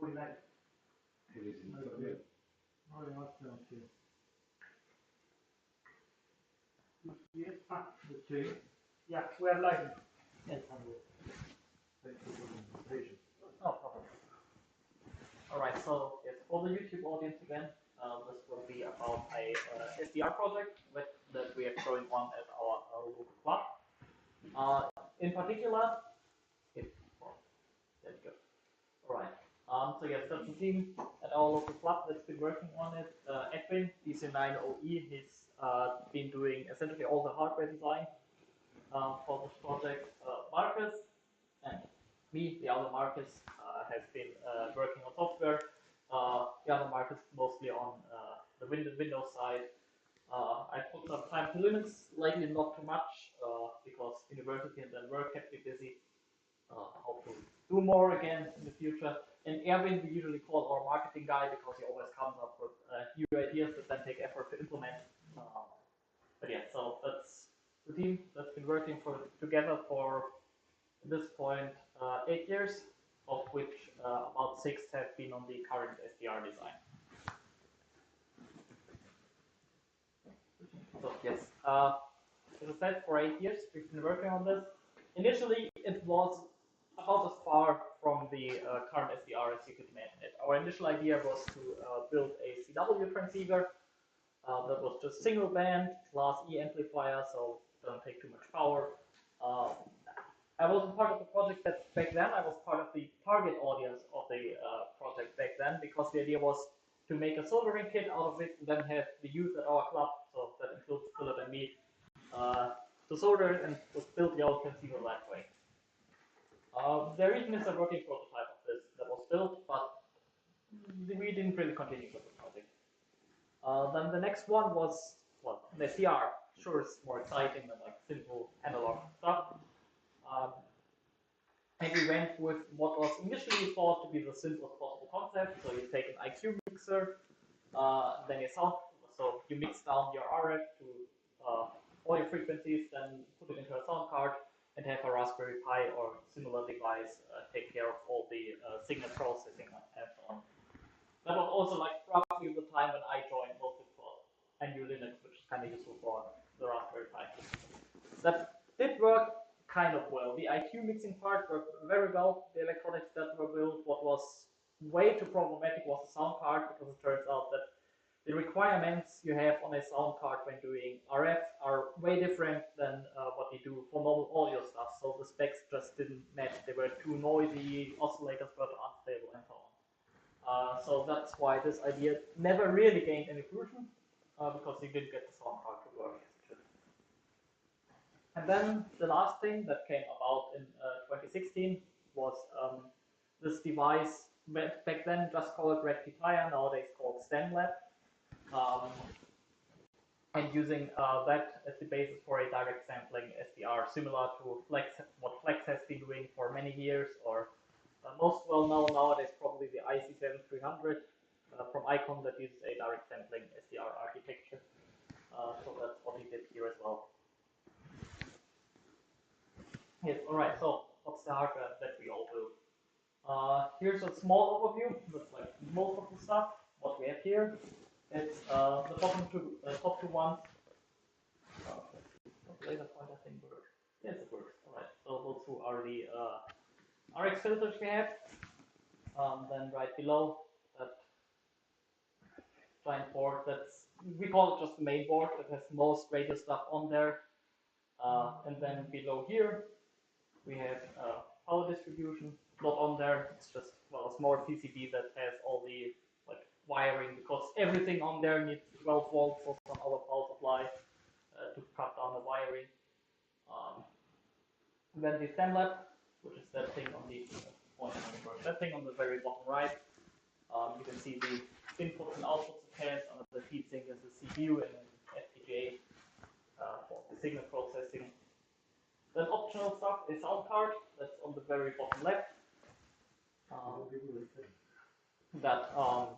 49. Oh, yeah, okay. Yes, okay. Yeah, we are live. Yes, thank you for the invitation. No problem. Alright, so yes, for the YouTube audience again, this will be about a SDR project that we are showing on at our local club. In particular, there we go. Alright, so yes, that's the team at our local club that's been working on it. Edwin, DC9OE, he's been doing essentially all the hardware design for this project. Markus and me, the other Markus, has been working on software. The other Markus mostly on the Windows side. I put some time to Linux, lately not too much, because university and then work kept me busy. Hope to do more again in the future. And Erwin, we usually call our marketing guy because he always comes up with new ideas that then take effort to implement. But yeah, so that's the team that's been working together for, at this point, 8 years, of which about 6 have been on the current Sdr Design. So yes, as I said, for 8 years we've been working on this. Initially, it was about as far from the current Sdr as you could imagine it. Our initial idea was to build a CW transceiver that was just single band, class E amplifier, so don't take too much power. I wasn't part of the project back then. I was part of the target audience of the project back then, because the idea was to make a soldering kit out of it and then have the youth at our club, so that includes Philip and me, to solder it and to build the old transceiver that way. There even is a working prototype of this that was built, but we didn't really continue with the project. Then the next one was, well, the C.A.R.S. Sure, it's more exciting than like simple analog stuff. And we went with what was initially thought to be the simplest possible concept. So you take an IQ mixer, then so you mix down your RF to audio frequencies, then put it into a sound card, and have a Raspberry Pi or similar device take care of all the signal processing and so on. That was also like roughly the time when I joined, mostly for I knew Linux, which is kind of useful for the Raspberry Pi. That did work kind of well. The IQ mixing part worked very well. The electronics that were built, what was way too problematic was the sound card, because it turns out that the requirements you have on a sound card when doing RF are way different than what you do for normal audio stuff. So the specs just didn't match. They were too noisy, oscillators were too unstable, and so on. So that's why this idea never really gained any fruition, because you didn't get the sound card to work as it should. And then the last thing that came about in 2016 was this device, back then just called Rectifier, nowadays called StemLab. And using that as the basis for a direct sampling SDR, similar to what Flex has been doing for many years, or most well known nowadays probably the IC7300 from Icon, that uses a direct sampling SDR architecture. So that's what we did here as well. Yes, alright, so what's the hardware that we all do? Here's a small overview, that's like most of the stuff, what we have here. It's the top two ones. Laser pointer thing works. Yes, it works. Alright, so those two are the RX filters we have. Then right below that giant board, we call it just the main board. It has most radio stuff on there. And then below here we have power distribution. Not on there. It's just, well, a small PCB that has all the wiring, because everything on there needs 12 volts or some other power supply to cut down the wiring. Then the StemLab, which is that thing on the that thing on the very bottom right. You can see the inputs and outputs it has. Under the heatsink is the CPU and then FPGA for the signal processing. Then optional stuff is sound card. That's on the very bottom left.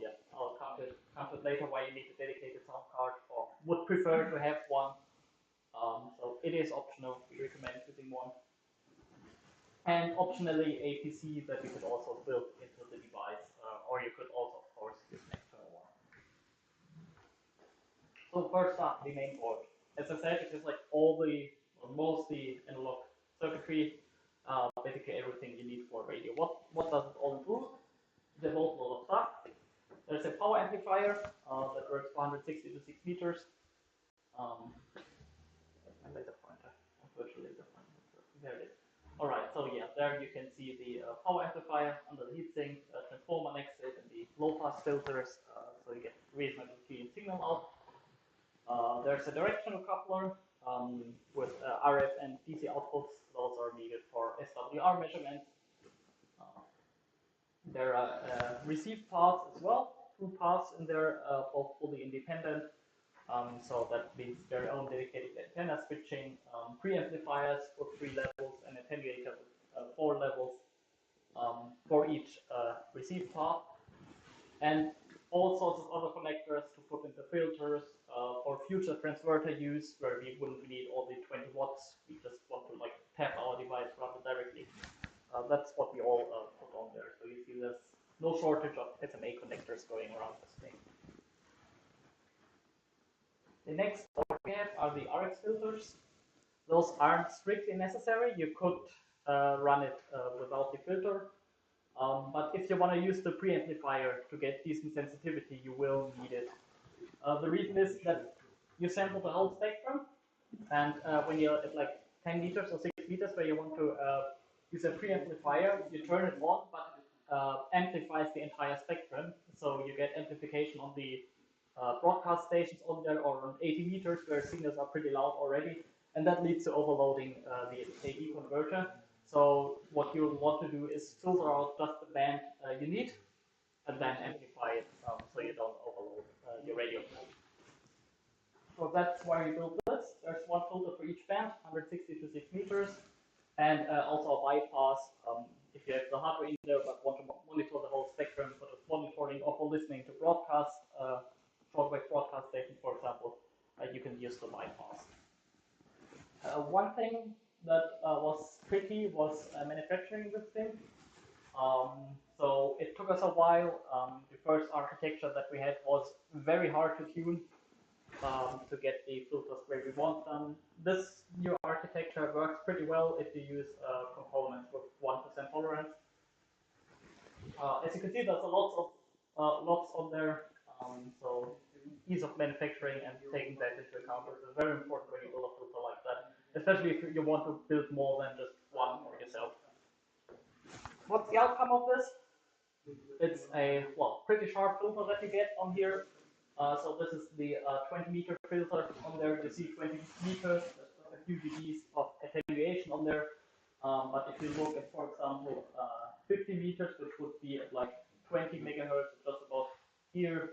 Yeah, I'll come to it later why you need a dedicated sound card, or would prefer to have one. So it is optional. We recommend using one. And optionally a PC that you could also build into the device or you could also, of course, use an external one. So first up, the main board. As I said, it is like all the, or mostly analog circuitry, basically everything you need for radio. What does it all include? It involves a lot of stuff. There's a power amplifier that works 460 to 6 meters. My laser pointer, virtual laser pointer. There it is. All right, so yeah, there you can see the power amplifier under the heatsink, transformer next to it, and the low-pass filters, so you get reasonably clean signal out. There's a directional coupler with RF and DC outputs. Those are needed for SWR measurements. There are receive parts as well, 2 parts in there, both fully independent. So that means their own dedicated antenna switching, preamplifiers for 3 levels, and attenuator with 4 levels for each receive part, and all sorts of other connectors to put into filters for future transverter use, where we wouldn't need all the 20 watts. We just want to like tap our device rather directly. That's what we all put on there. So you see there's no shortage of SMA connectors going around this thing. The next board we have are the RX filters. Those aren't strictly necessary. You could run it without the filter. But if you want to use the preamplifier to get decent sensitivity, you will need it. The reason is that you sample the whole spectrum, and when you're at like 10 meters or 6 meters where you want to use a preamplifier, you turn it on, but amplifies the entire spectrum. So you get amplification on the broadcast stations on there, or on 80 meters where signals are pretty loud already, and that leads to overloading the AD converter. So what you want to do is filter out just the band you need, and then amplify it so you don't overload your radio. So that's why we built this. There's one filter for each band, 160 to 6 meters, and also a bypass if you have the hardware in there but want to monitor the whole spectrum, sort of monitoring or for listening to broadcast, shortwave broadcast stations, for example, you can use the bypass. One thing that was tricky was manufacturing this thing. So it took us a while. The first architecture that we had was very hard to tune to get the filters where we want them. This new architecture works pretty well if you use components with 1% tolerance. As you can see, there's a lots on there. So ease of manufacturing and taking that into account is very important when you build a filter like that, especially if you want to build more than just one for yourself. What's the outcome of this? It's a pretty sharp filter that you get on here. So this is the 20-meter filter on there. You see 20 meters, a few dBs of attenuation on there. But if you look at, for example, 50 meters, which would be at like 20 megahertz, just about here,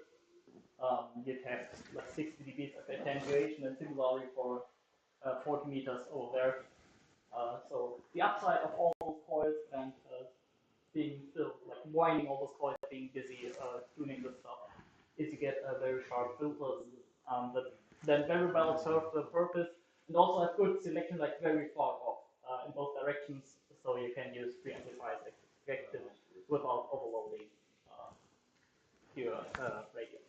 you'd have like 60 dBs of attenuation, and similarly for 40 meters over there. So the upside of all those coils and being still like winding all those coils, being busy tuning this stuff, is you get very sharp filters that then very well serve the purpose, and also have good selection, like very far off in both directions, so you can use preamplifiers effective without overloading your radio.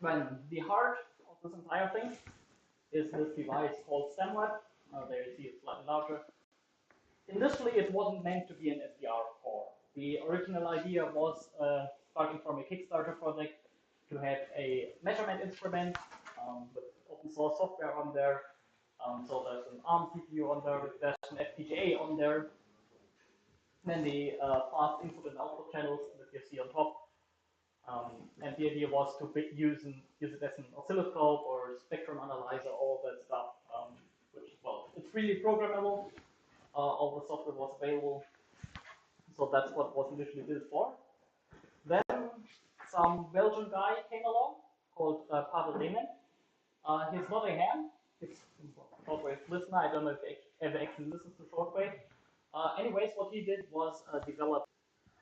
Then the heart of this entire thing is this device called StemLab. There you see it's slightly larger. Initially, it wasn't meant to be an SDR core. The original idea was starting from a Kickstarter project to have a measurement instrument with open source software on there. So there's an ARM CPU on there, there's an FPGA on there, then the fast input and output channels that you see on top. And the idea was to use it as an oscilloscope or spectrum analyzer, all that stuff, which, well, it's really programmable. All the software was available, so that's what was initially built for. Then some Belgian guy came along called Pavel Lehmann. He's not a ham, he's a shortwave listener. I don't know if he ever actually listens to shortwave. Anyways, what he did was develop.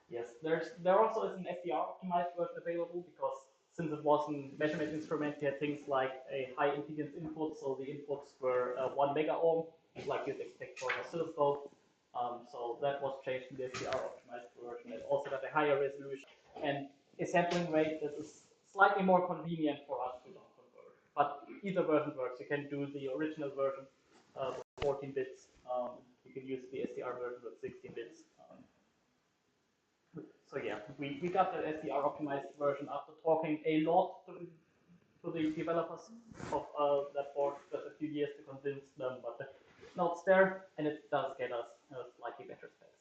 Yes, there also is an SDR optimized version available, because since it was a measurement instrument, you had things like a high impedance input, so the inputs were 1 mega ohm, like you'd expect for an oscilloscope. So that was changed in the SDR optimized version. It also got a higher resolution and a sampling rate that is slightly more convenient for us to not convert. But either version works. You can do the original version with 14 bits. You can use the SDR version with 16 bits. So yeah, we got the SDR optimized version after talking a lot to the developers of that board, just a few years to convince them, but now it's there, and it does get us slightly better specs.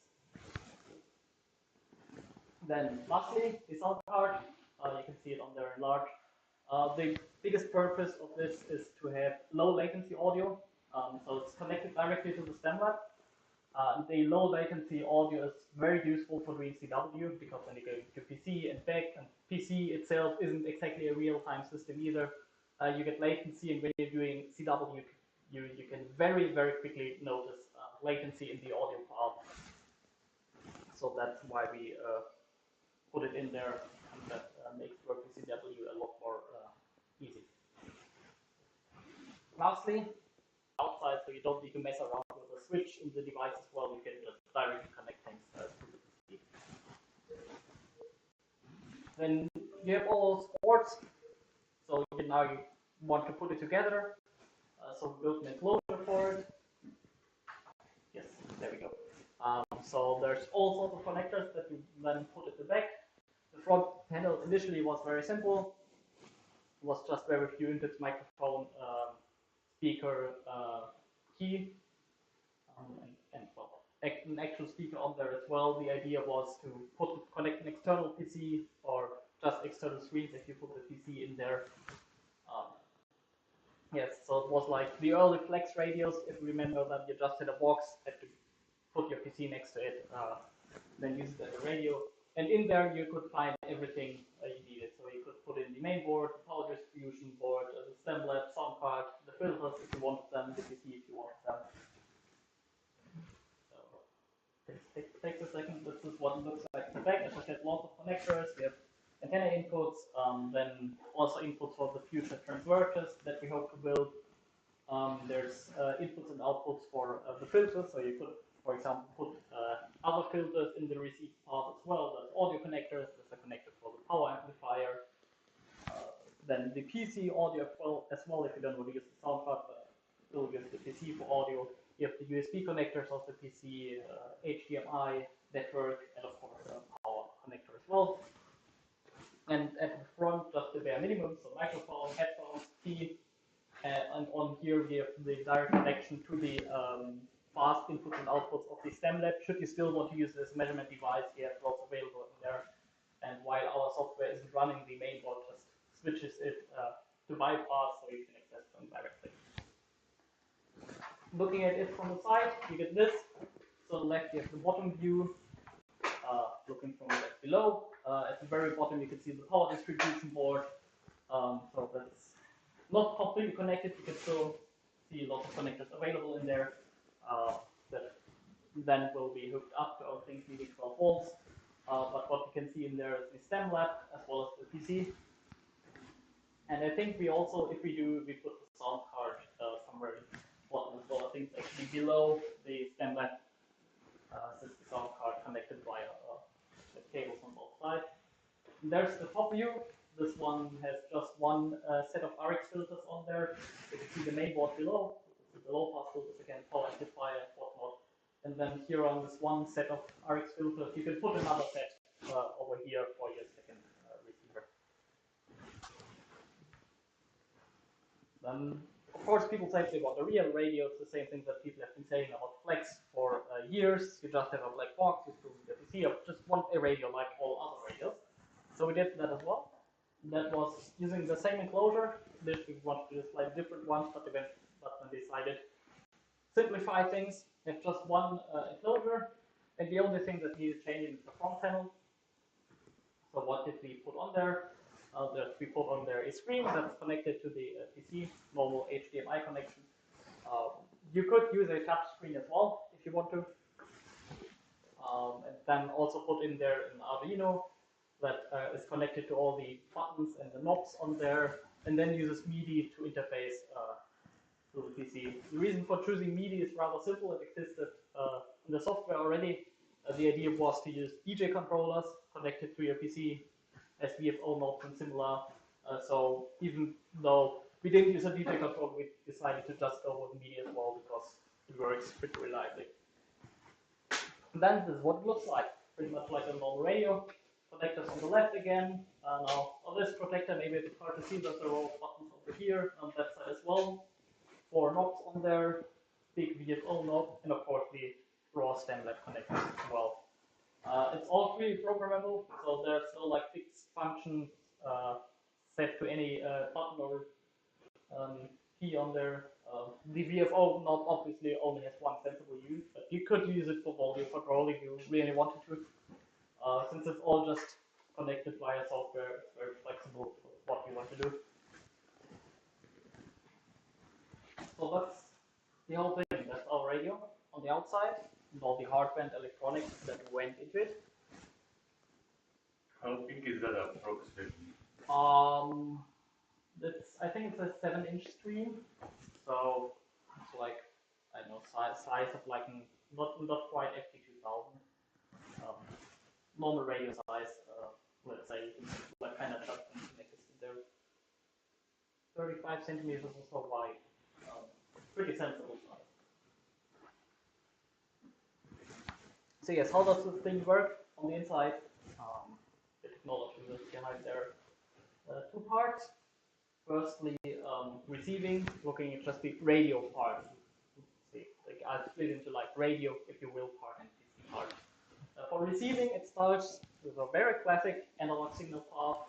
Then lastly, the sound card, you can see it on there in large. The biggest purpose of this is to have low latency audio, so it's connected directly to the stem lab. The low latency audio is very useful for doing CW because when you go to PC and back, and PC itself isn't exactly a real-time system either, you get latency, and when you're doing CW, you can very, very quickly notice latency in the audio part. So that's why we put it in there, and that makes working CW a lot more easy. Lastly, outside, so you don't need to mess around with the switch in the device as well. You can just directly connect things to the PC. Then you have all those ports. So now you want to put it together. So we built an enclosure for it. Yes, there we go. So there's all sorts of connectors that you then put at the back. The front panel initially was very simple. It was just very few inputs, microphone, speaker, key, and well, an actual speaker on there as well. The idea was to connect an external PC or just external screens if you put the PC in there. Yes, so it was like the early flex radios. If you remember that you just had a box, had to put your PC next to it, then use it as a radio. And in there you could find everything you needed. So you could put in the main board, the power distribution board, the stem lab, sound card, the filters if you wanted them, the PC if you wanted them. So it takes a second. This is what it looks like in the back. As I said, lots of connectors. We have antenna inputs, then also inputs for the future transverters that we hope to build. There's inputs and outputs for the filters, so you could, for example, put other filters in the receive part as well. There's audio connectors, there's a connector for the power amplifier. Then the PC audio as well if you don't want to use the sound card, but still use the PC for audio. You have the USB connectors of the PC, HDMI, network, and of course a power connector as well. And at the front, just the bare minimum, so microphone, headphones, key, and on here we have the direct connection to the fast inputs and outputs of the stem lab. Should you still want to use this measurement device, we have lots available in there. And while our software isn't running, the main board just switches it to bypass, so you can access them directly. Looking at it from the side, you get this. So on the left, you have the bottom view. Looking from the left below, at the very bottom, you can see the power distribution board. So that's not completely connected. You can still see lots of connectors available in there that then will be hooked up to our things needing 12 volts. But what you can see in there is the stem lab as well as the PC. And I think we also, if we put the sound card somewhere in the bottom as well. I think it's actually below the stem lab. Since the sound card connected via cables on both sides. And there's the top view. This one has just one set of RX filters on there. You can see the main board below. The low pass filters again, power amplifier, whatnot. And then here on this one set of RX filters, you can put another set over here for your second receiver. Then, of course, people say they want a real radio. It's the same thing that people have been saying about Flex for years. You just have a black box, you still get to see. You just want a radio like all other radios. So we did that as well. That was using the same enclosure. This we wanted to do slightly different ones, but then decided simplify things. Have just one enclosure, and the only thing that needed changing is the front panel. So what did we put on there? We put on there a screen that's connected to the PC, normal HDMI connection. You could use a touch screen as well if you want to. And then also put in there an Arduino that is connected to all the buttons and the knobs on there, and then uses MIDI to interface to the PC. The reason for choosing MIDI is rather simple. It existed in the software already. The idea was to use DJ controllers connected to your PC as VFO nodes and similar. So even though we didn't use a DJ controller, we decided to just go with MIDI as well because it works pretty reliably. And then this is what it looks like, pretty much like a normal radio. Connectors on the left again. Now on this protector, maybe it's hard to see, but there are buttons over here on that side as well. 4 knobs on there, big VFO knob, and of course the raw stem lab connectors as well. It's all freely programmable, so there's no like fixed function set to any button or key on there. The VFO knob obviously only has one sensible use, but you could use it for volume control if you really wanted to. Since it's all just connected via software, it's very flexible with what you want to do. So that's the whole thing. That's our radio on the outside and all the hardware and electronics that went into it. How big is that approximately? I think it's a 7-inch screen, so it's like, I don't know, size of like not quite FT2000. Normal radio size, let's say, like kind of just connected there. 35 centimeters or so wide. Pretty sensible size. So yes, how does this thing work on the inside? The technology that's behind there. 2 parts. Firstly, receiving, looking at just the radio part. See, like I'll split into like radio, if you will, part and PC part. For receiving, it starts with a very classic analog signal path.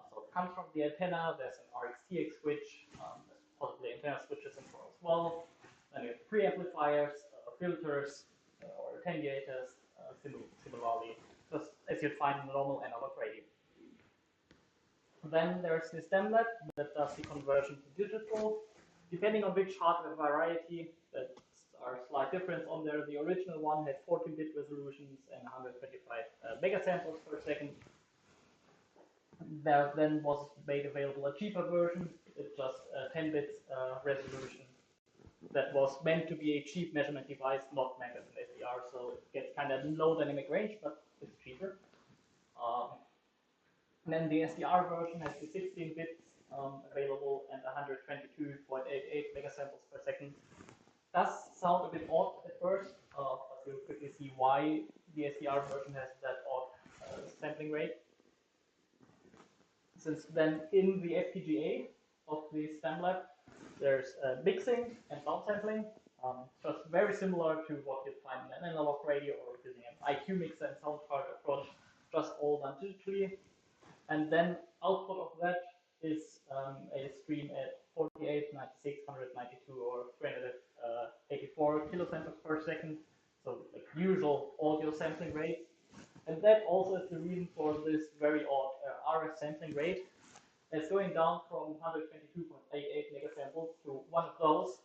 So it comes from the antenna. There's an RxTX switch. There's possibly antenna switches in front as well. Then you have preamplifiers, filters, or attenuators, similarly, just as you'd find in a normal analog radio. Then there's the stem lab that does the conversion to digital. Depending on which hardware variety, there are slight difference on there. The original one had 14-bit resolutions and 125 megasamples per second. There then was made available a cheaper version with just 10 bits resolution that was meant to be a cheap measurement device, not meant as an SDR, so it gets kind of low dynamic range, but it's cheaper. And then the SDR version has the 16 bits available and 122.88 megasamples per second. Does sound a bit odd at first, but you'll quickly see why the SDR version has that odd sampling rate. Since then, in the FPGA of the stem lab, there's mixing and downsampling, just very similar to what you'd find in an analog radio or using an IQ mixer and sound card approach, just all done digitally. And then output of that is a stream at 48, 96, 192, or 384 kilosamples per second, so like usual audio sampling rate. And that also is the reason for this very odd RF sampling rate. It's going down from 122.88 megasamples to one of those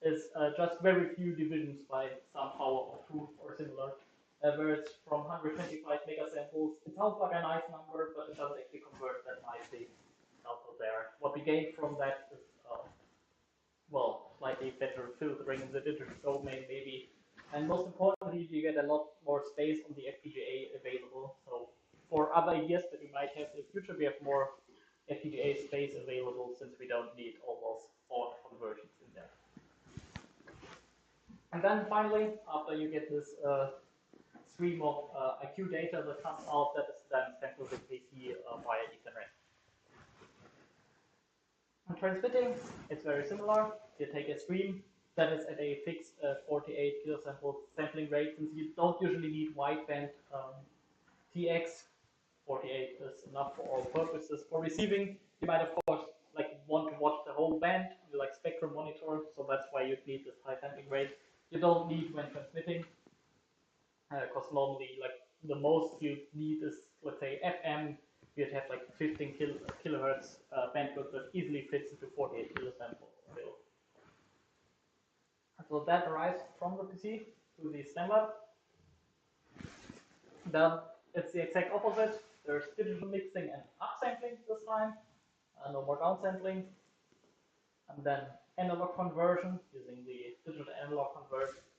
is just very few divisions by some power of 2 or similar. Where it's from 125 megasamples. It sounds like a nice number, but it doesn't actually convert that nicely out of there. What we gain from that is, well, slightly better filtering in the digital domain, maybe. And most importantly, you get a lot more space on the FPGA available. So for other ideas that we might have in the future, we have more FPGA space available since we don't need all those odd conversions in there. And then finally, after you get this stream of IQ data that comes out, that is then sent to the PC via Ethernet. On transmitting, it's very similar. You take a stream that is at a fixed 48 kilosample sampling rate. Since you don't usually need wideband TX, 48 is enough for all purposes. For receiving, you might of course like want to watch the whole band, like spectrum monitor, so that's why you need this high sampling rate. You don't need when transmitting. Because normally, like the most you need is, let's say, FM. You'd have like 15 kilohertz bandwidth that easily fits into 48 kilosamples. So that arrives from the PC to the stem lab. Then it's the exact opposite. There's digital mixing and upsampling this time, no more downsampling, and then analog conversion using the digital analog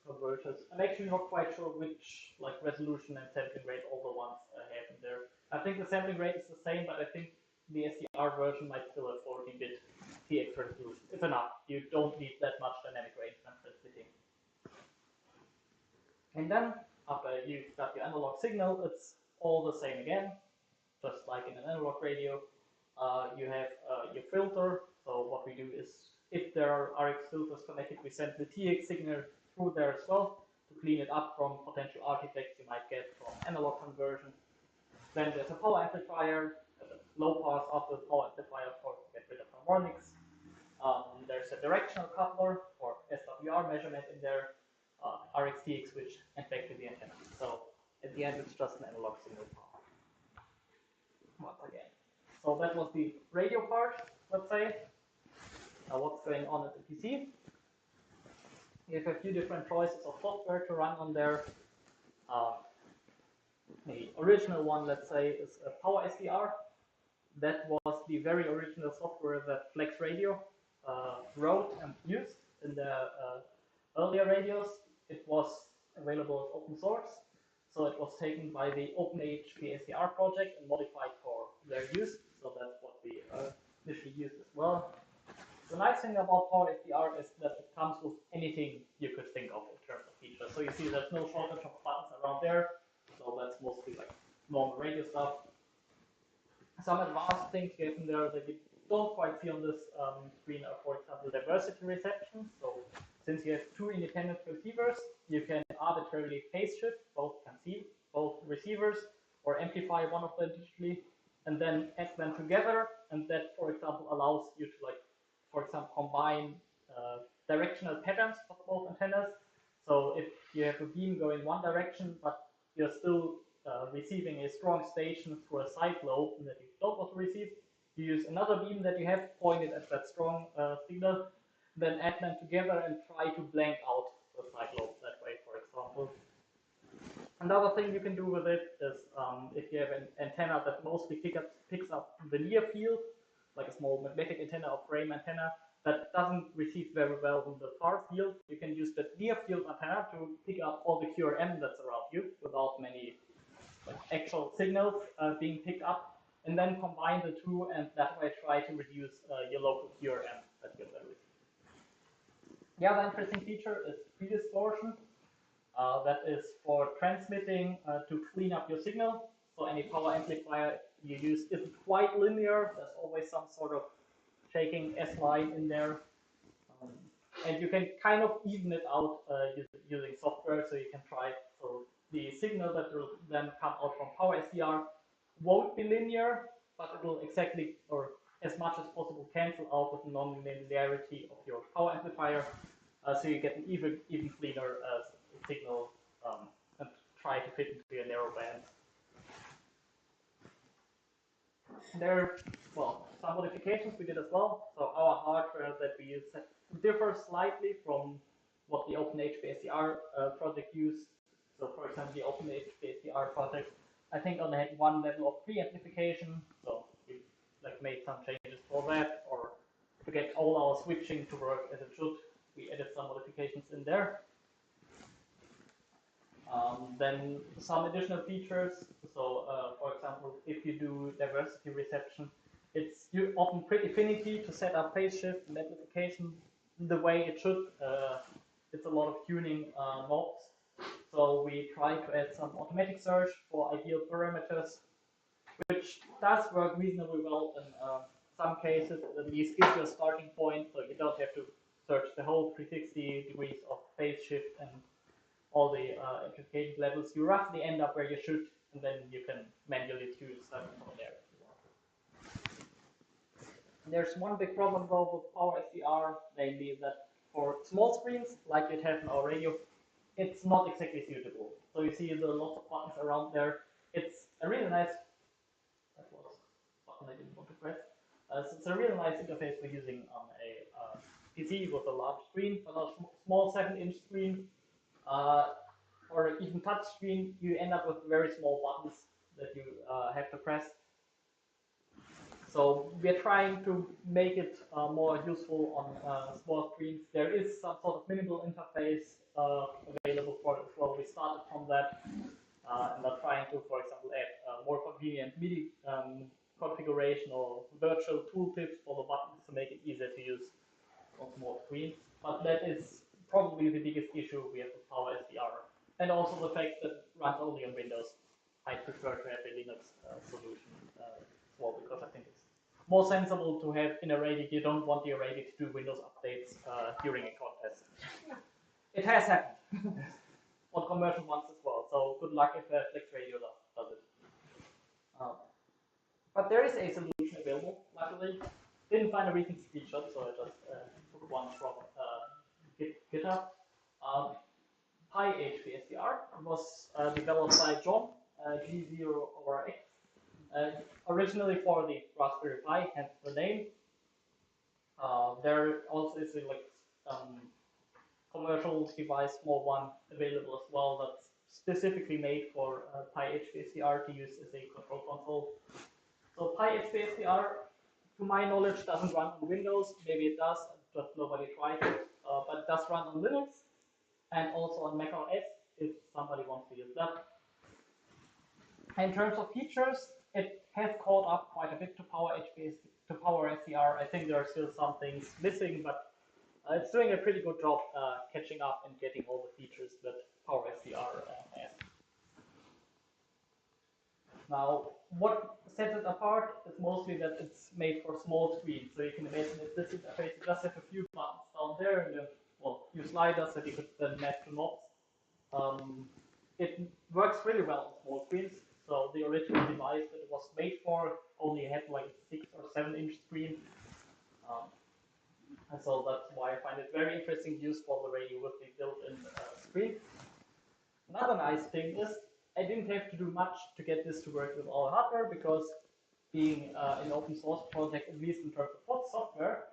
converters. I'm actually not quite sure which resolution and sampling rate all the ones have in there. I think the sampling rate is the same, but I think the SDR version might still have 40-bit TX resolution. It's enough. You don't need that much dynamic range transmitting. And then, after you've got your analog signal, it's all the same again, just like in an analog radio. You have your filter. So what we do is, if there are RX filters connected, we send the TX signal through there as well to clean it up from potential artifacts you might get from analog conversion. Then there's a power amplifier, low pass after the power amplifier, of course, to get rid of harmonics. There's a directional coupler for SWR measurement in there, RX TX switch, and back to the antenna. So at the end, it's just an analog signal power. Once again. So that was the radio part, let's say. Now what's going on at the PC? You have a few different choices of software to run on there. The original one, let's say, is a Power SDR. That was the very original software that Flex Radio wrote and used in the earlier radios. It was available as open source, so it was taken by the OpenHP SDR project and modified for their use. So that's what we initially used as well. The nice thing about Power SDR is that it comes with anything you could think of in terms of features. So you see there's no shortage of buttons around there. So that's mostly like normal radio stuff. Some advanced things you have in there that you don't quite see on this screen are, for example, diversity reception. So since you have two independent receivers, you can arbitrarily phase shift both receivers, or amplify one of them digitally, and then add them together. And that, for example, allows you to, for example, combine directional patterns of both antennas. So if you have a beam going one direction, but you're still receiving a strong station through a side lobe that you don't want to receive, you use another beam that you have pointed at that strong signal, then add them together and try to blank out the side lobe that way, for example. Another thing you can do with it is if you have an antenna that mostly picks up the near field, like a small magnetic antenna or frame antenna that doesn't receive very well in the far field, you can use the near field antenna to pick up all the QRM that's around you without many actual signals being picked up, and then combine the two and that way try to reduce your local QRM that you're there with. The other interesting feature is Pre-Distortion. That is for transmitting to clean up your signal. So any power amplifier you use isn't quite linear. There's always some sort of shaking S-line in there. And you can kind of even it out using software, so you can try. So the signal that will then come out from Power SDR won't be linear, but it will exactly, or as much as possible, cancel out with the non-linearity of your power amplifier, so you get an even cleaner signal and try to fit into your narrow band. There, well, some modifications we did as well. So our hardware that we use differs slightly from what the OpenHP SDR project used. So for example, the OpenHP SDR project, I think only had one level of preamplification. So we made some changes for that, or to get all our switching to work as it should, we added some modifications in there. Then some additional features. So, for example, if you do diversity reception, it's often pretty finicky to set up phase shift and amplification the way it should. It's a lot of tuning knobs. So we try to add some automatic search for ideal parameters, which does work reasonably well in some cases. At least gives you a starting point, so you don't have to search the whole 360 degrees of phase shift and all the amplification levels. You roughly end up where you should, and then you can manually tune stuff from there. There's one big problem though with Power SDR, namely that for small screens, like you'd have in our radio, it's not exactly suitable. So you see the lots of buttons around there. It's a really nice, that was a button I didn't want to press. So it's a really nice interface for using on a PC with a large screen, but a small 7-inch screen, or even touch screen, you end up with very small buttons that you have to press. So we're trying to make it more useful on small screens. There is some sort of minimal interface available for it as well. We started from that and are trying to, for example, add more convenient MIDI configuration or virtual tooltips for the buttons to make it easier to use on small screens. But that is probably the biggest issue we have with Power SDR. And also the fact that it runs only on Windows. I prefer to have a Linux solution as well, because I think it's more sensible to have in a radio. You don't want the radio to do Windows updates during a contest. It has happened on commercial ones as well. So good luck if Flex Radio does it. But there is a solution available. Luckily, didn't find a recent screenshot, so I just took one from GitHub. Pi-HPSDR was developed by John, G0RX, originally for the Raspberry Pi, hence the name. There also is a commercial device, small one, available as well, that's specifically made for Pi-HPSDR to use as a control console. So Pi-HPSDR, to my knowledge, doesn't run on Windows. Maybe it does, but nobody tried it. But it does run on Linux and also on Mac OS if somebody wants to use that. In terms of features, it has caught up quite a bit to Power SDR. I think there are still some things missing, but it's doing a pretty good job catching up and getting all the features that Power SDR has. Now, what sets it apart is mostly that it's made for small screens. So you can imagine if this interface, you just have a few buttons down there and a few sliders that you could then map to knobs. It works really well on small screens. So the original device that it was made for only had like a 6 or 7 inch screen. And so that's why I find it very interesting to use for the radio with the built-in screen. Another nice thing is I didn't have to do much to get this to work with our hardware, because being an open source project, at least in terms of software,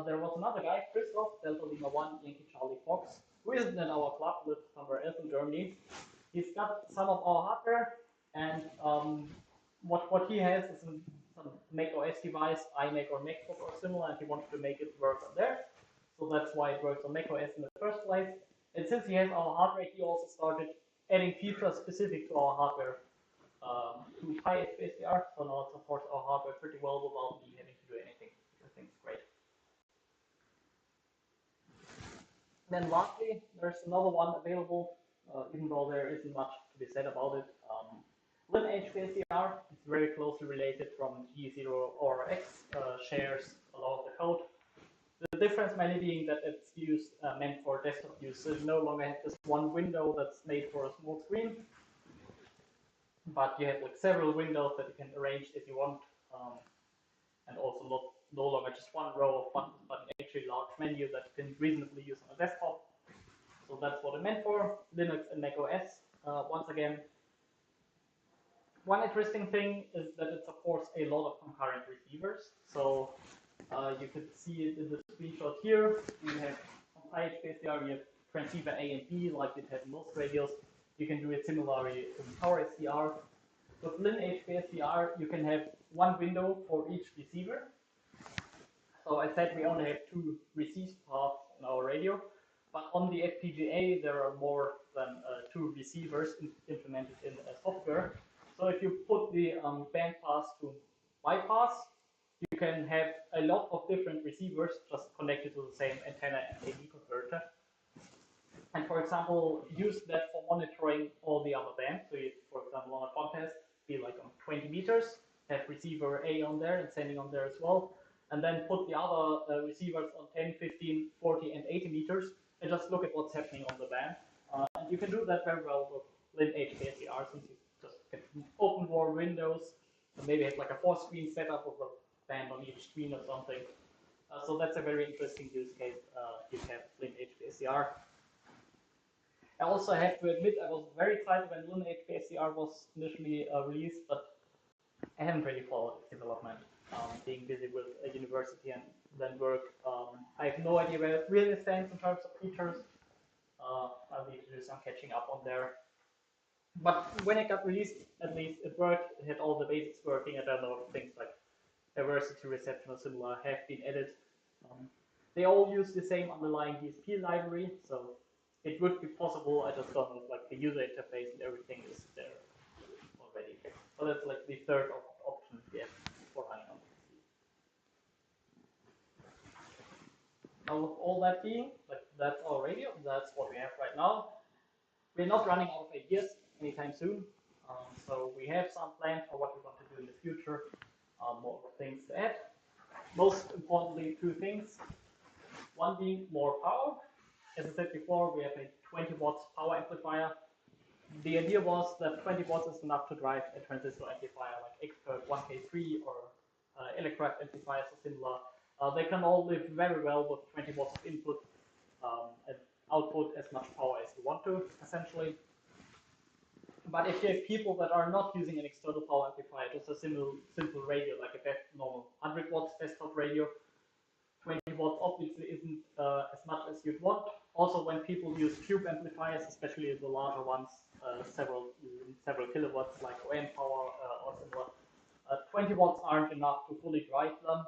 there was another guy, Christoph, Delta Lima 1, Yankee Charlie Fox, who isn't in our club, lives somewhere else in Germany. He's got some of our hardware, and what he has is some Mac OS device, iMac or MacBook or similar, and he wanted to make it work on there. So that's why it works on Mac OS in the first place. And since he has our hardware, he also started adding features specific to our hardware to Pi-HPSDR. So now it supports our hardware pretty well without me having to do anything, which I think is great. Then lastly, there's another one available, even though there isn't much to be said about it. LinHPSDR is very closely related from G0RX, shares a lot of the code. The difference mainly being that it's used meant for desktop use, so you no longer have this one window that's made for a small screen, but you have like several windows that you can arrange if you want, and also no longer just one row of buttons, but an actually large menu that you can reasonably use on a desktop. So that's what it's meant for, Linux and Mac OS. Once again, one interesting thing is that it supports a lot of concurrent receivers. So you could see it in the screenshot here. You have on Pi-HPSDR, you have transceiver A and B, like it has in most radios. You can do it similarly in Power SDR. With LinHPSDR, you can have one window for each receiver. So I said we only have 2 receive paths in our radio, but on the FPGA there are more than 2 receivers implemented in software. So if you put the band pass to bypass, you can have a lot of different receivers just connected to the same antenna and AD converter. And for example, use that for monitoring all the other bands. So you, for example, on a contest, be like on 20 meters, have receiver A on there and sending on there as well. And then put the other receivers on 10, 15, 40, and 80 meters, and just look at what's happening on the band. And you can do that very well with LinHPSDR, since you just can open more windows, and maybe have like a 4-screen setup with a band on each screen or something. So that's a very interesting use case you have LinHPSDR. I also have to admit I was very excited when LinHPSDR was initially released, but I haven't really followed its development. Being busy with a university and then work, I have no idea where it really stands in terms of features. I'll need to do some catching up on there. But when it got released, at least it worked. It had all the basics working. I don't know things like diversity reception or similar have been added. They all use the same underlying DSP library, so it would be possible. I just don't know if like the user interface and everything is there already. So that's like the third option we have for running on PC. Now with all that being, like that's our radio, that's what we have right now. We're not running out of ideas anytime soon. So we have some plans for what we want to do in the future, more things to add. Most importantly, two things. One being more power. As I said before, we have a 20 watts power amplifier. The idea was that 20 watts is enough to drive a transistor amplifier like Expert 1K3 or Electraft amplifiers or similar. They can all live very well with 20 watts of input and output as much power as you want to, essentially. But if you have people that are not using an external power amplifier, just a simple radio like a normal 100 watts desktop radio, 20 watts obviously isn't as much as you'd want. Also, when people use cube amplifiers, especially the larger ones, several kilowatts like OM power or similar, 20 watts aren't enough to fully drive them.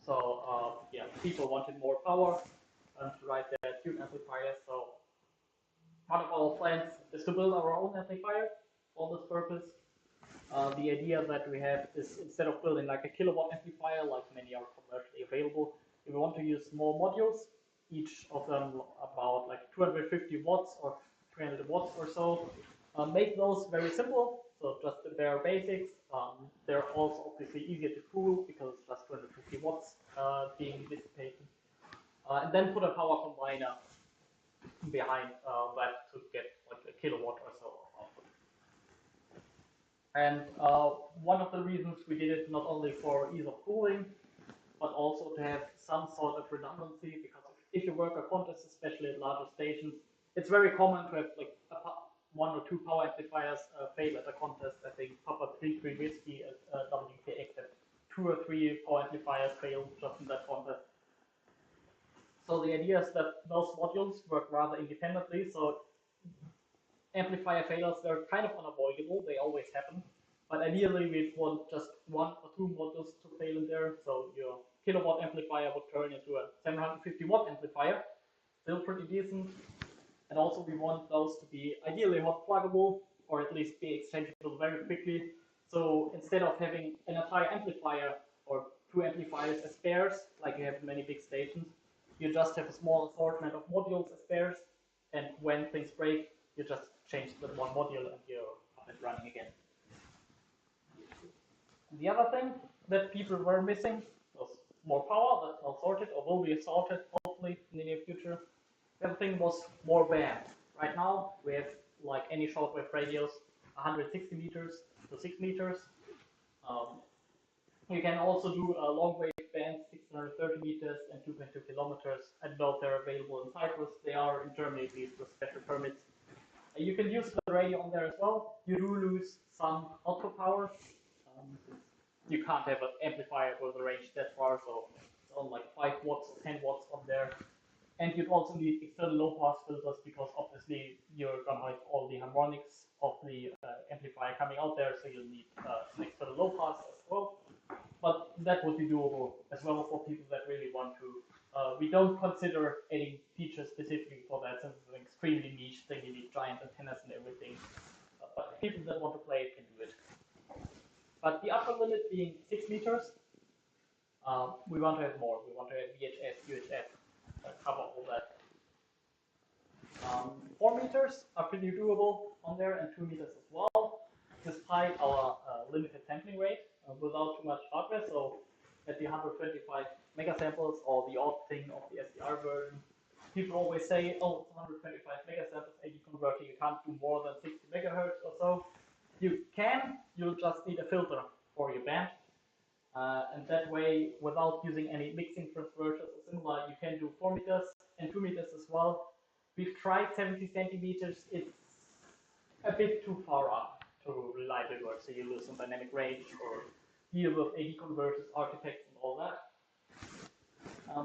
So yeah, people wanted more power to drive their tube amplifiers. So one of our plans is to build our own amplifier for this purpose. The idea that we have is instead of building like a kilowatt amplifier, like many are commercially available, we want to use small modules, each of them about like 250 watts or 300 watts or so. Make those very simple, so just the bare basics. They're also obviously easier to cool because it's just 250 watts being dissipated. And then put a power combiner behind that to get like a kilowatt or so of output. And one of the reasons we did it not only for ease of cooling, but also to have some sort of redundancy, because if you work a contest, especially at larger stations, it's very common to have like one or two power amplifiers fail at a contest. I think Papa 3 Whiskey at WKX had 2 or 3 power amplifiers fail just in that contest. So the idea is that those modules work rather independently, so amplifier failures, they're kind of unavoidable, they always happen. But ideally, we want just 1 or 2 modules to fail in there, so your kilowatt amplifier would turn into a 750 watt amplifier, still pretty decent. And also we want those to be ideally hot pluggable, or at least be exchangeable very quickly. So instead of having an entire amplifier or 2 amplifiers as pairs, like you have in many big stations, you just have a small assortment of modules as pairs, and when things break, you just change the one module and you're up and running again. The other thing that people were missing was more power. That's now sorted, or will be sorted hopefully in the near future. The other thing was more band. Right now we have, like any shortwave radios, 160 meters to 6 meters. You can also do a long wave band, 630 meters and 2.2 kilometers. I don't know if they're available in Cyprus. They are in Germany, at least, with special permits. You can use the radio on there as well. You do lose some output power. You can't have an amplifier with a range that far, so it's on like 5 watts or 10 watts on there. And you'd also need external low-pass filters, because obviously you're going to have all the harmonics of the amplifier coming out there, so you'll need some external low-pass as well. But that would be doable as well for people that really want to. We don't consider adding features specifically for that, since it's an extremely niche thing. You need giant antennas and everything. But people that want to play it can do it. But the upper limit being 6 meters, we want to have more. We want to have VHF, UHF, cover all that. 4 meters are pretty doable on there, and 2 meters as well, despite our limited sampling rate without too much hardware. So at the 125 megasamples, or the odd thing of the SDR version, people always say, oh, it's 125 megasamples, AD converter, you can't do more than 60 megahertz or so. You can, you'll just need a filter for your band. And that way, without using any mixing transversers or similar, you can do 4 meters and 2 meters as well. We've tried 70 centimeters. It's a bit too far up to reliably work, so you lose some dynamic range or deal with AD converters, artifacts, and all that.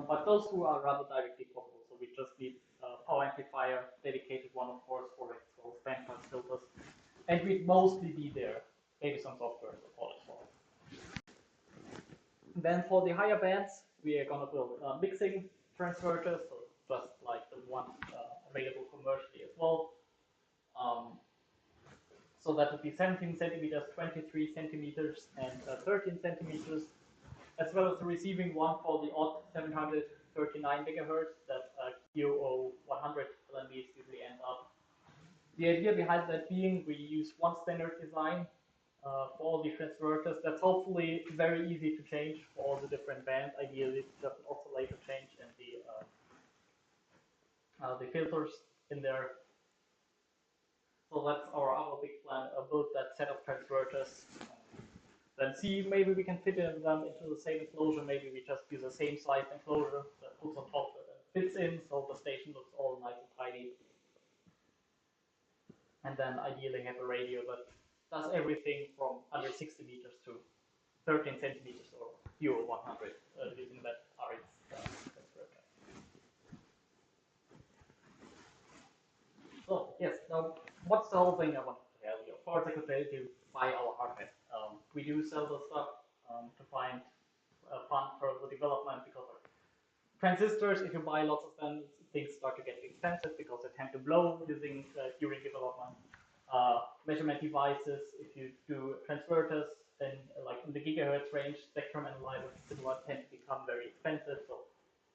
But those two are rather directly possible, so we just need a power amplifier, dedicated one, of course, for it, so bandpass filters. And we'd mostly be there, maybe some software support as well. Then for the higher bands, we are going to build mixing transverters, so just like the one available commercially as well. So that would be 17 centimeters, 23 centimeters, and 13 centimeters, as well as the receiving one for the odd 739 megahertz that QO100 LNBs usually end up. The idea behind that being we use one standard design for all the transverters. That's hopefully very easy to change for all the different bands. Ideally, just an oscillator change and the filters in there. So that's our other big plan, build that set of transverters. Then see, maybe we can fit them into the same enclosure, maybe we just use the same size enclosure that puts on top and fits in, so the station looks all nice and tidy. And then ideally have a radio that does everything from 160 meters to 13 centimeters or Euro 100 using that RX transverter. So yes, now what's the whole thing I want to tell you? Of course, I could tell you to buy our hardware. We do sell the stuff to find fund for the development because of transistors. If you buy lots of them, things start to get expensive because they tend to blow during development. Measurement devices, if you do transverters, then like in the gigahertz range, spectrum analyzers tend to become very expensive. So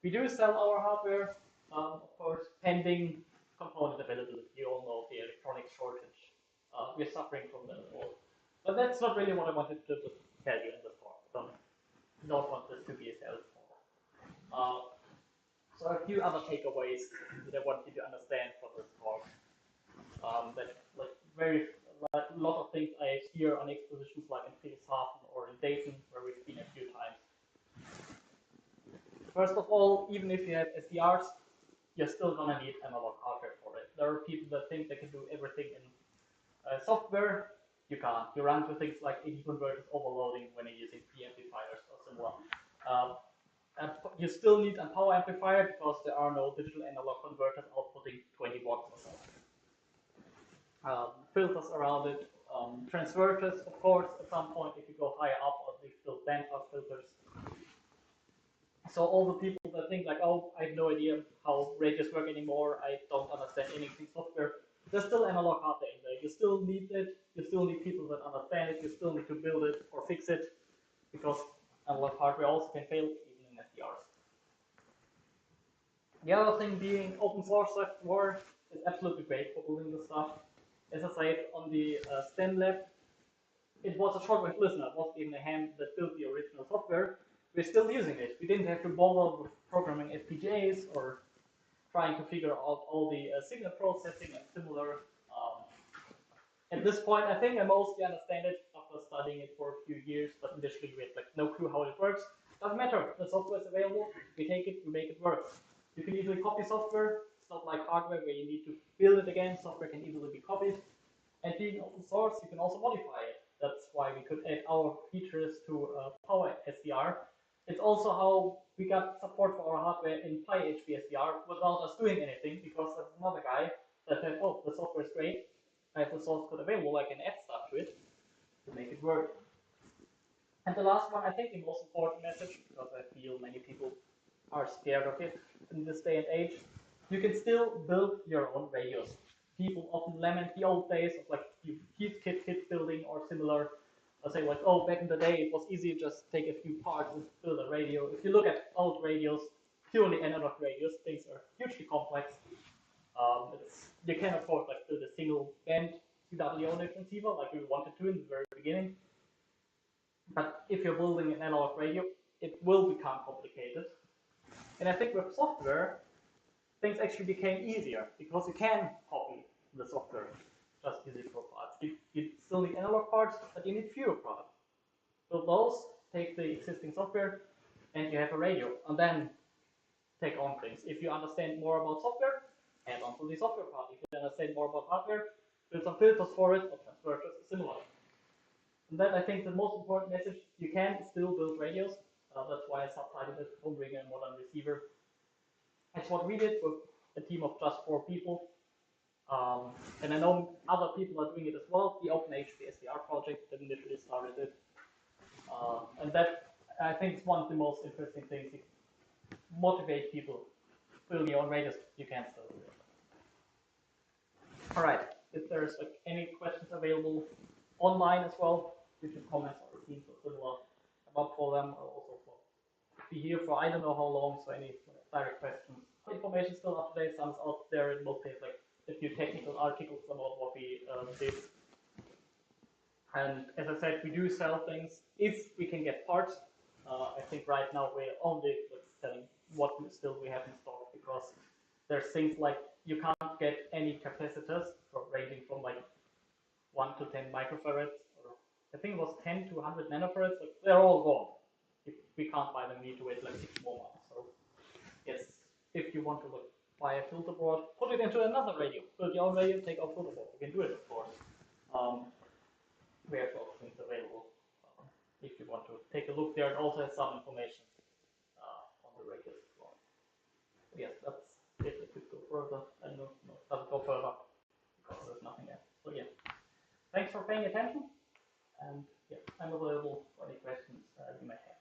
we do sell our hardware, of course, pending component availability. You all know the electronics shortage. We're suffering from that all. But that's not really what I wanted to tell you in this talk. Don't want this to be a sales talk. So a few other takeaways that I want you to understand from this talk. That like a lot of things I hear on expositions like in Friedrichshafen or in Dayton, where we've been a few times. First of all, even if you have SDRs, you're still gonna need analog hardware for it. There are people that think they can do everything in software. You can't. You run into things like AD converters overloading when you're using preamplifiers or similar. And you still need a power amplifier because there are no digital analog converters outputting 20 watts or so. Filters around it, transverters, of course, at some point if you go higher up, or they still bandpass filters. So all the people that think like, oh, I have no idea how radios work anymore, I don't understand anything software, there's still analog hardware in there. You still need it, you still need people that understand it, you still need to build it or fix it, because analog hardware also can fail even in SDRs. The other thing being open source software is absolutely great for building this stuff. As I said, on the STEM lab, it was a shortwave listener, it wasn't even a ham that built the original software. We're still using it. We didn't have to bother with programming FPGAs or trying to figure out all the signal processing and similar. At this point, I think I mostly understand it after studying it for a few years, but initially we had like no clue how it works. Doesn't matter, the software is available, we take it, we make it work. You can easily copy software. It's not like hardware where you need to build it again. Software can easily be copied. And being open source, you can also modify it. That's why we could add our features to Power SDR. It's also how we got support for our hardware in PyHP SDR without us doing anything, because there's another guy that said, oh, the software is great, I have the source code available, I can add stuff to it to make it work. And the last one, I think the most important message, because I feel many people are scared of it in this day and age, you can still build your own radios. People often lament the old days of like kit building or similar. I say like, oh, back in the day it was easy to just take a few parts and build a radio. If you look at old radios, purely analog radios, things are hugely complex. You can of course like build a single band CW transceiver like we wanted to in the very beginning. But if you're building an analog radio, it will become complicated. And I think with software, things actually became easier because you can copy the software just using for parts. You still need analog parts, but you need fewer parts. Build those, take the existing software, and you have a radio. And then take on things. If you understand more about software, add on to the software part. If you understand more about hardware, build some filters for it, or transverters, similar. And then I think the most important message, you can still build radios. That's why I subtitled it Homebrewing and Modern Receiver. It's what we did with a team of just 4 people. And I know other people are doing it as well. The OpenHP SDR project that initially started it. And that I think it's one of the most interesting things. You motivate people. Build your own radios, you can still do it. All right. If there's any questions available online as well, you can comment on the Teams or similar. I'm up for them. I'll also be here for I don't know how long, so any direct questions. The information is still up to date. Some is out there. It will take like a few technical articles about what we did. And as I said, we do sell things if we can get parts. I think right now we're only selling what we have in stock, because there's things like you can't get any capacitors ranging from like 1 to 10 microfarads, or I think it was 10 to 100 nanofarads. Like, they're all gone. If we can't buy them, we need to wait like 6 more months. So yes, if you want to buy a filter board, put it into another radio, build your own radio, take our filter board. You can do it, of course. We have those things available. If you want to take a look there, it also has some information on the radios as well. Yes, that's it. If we go further, I don't know, no, it doesn't go further because there's nothing there. So yeah, thanks for paying attention, and yeah, I'm available for any questions you may have.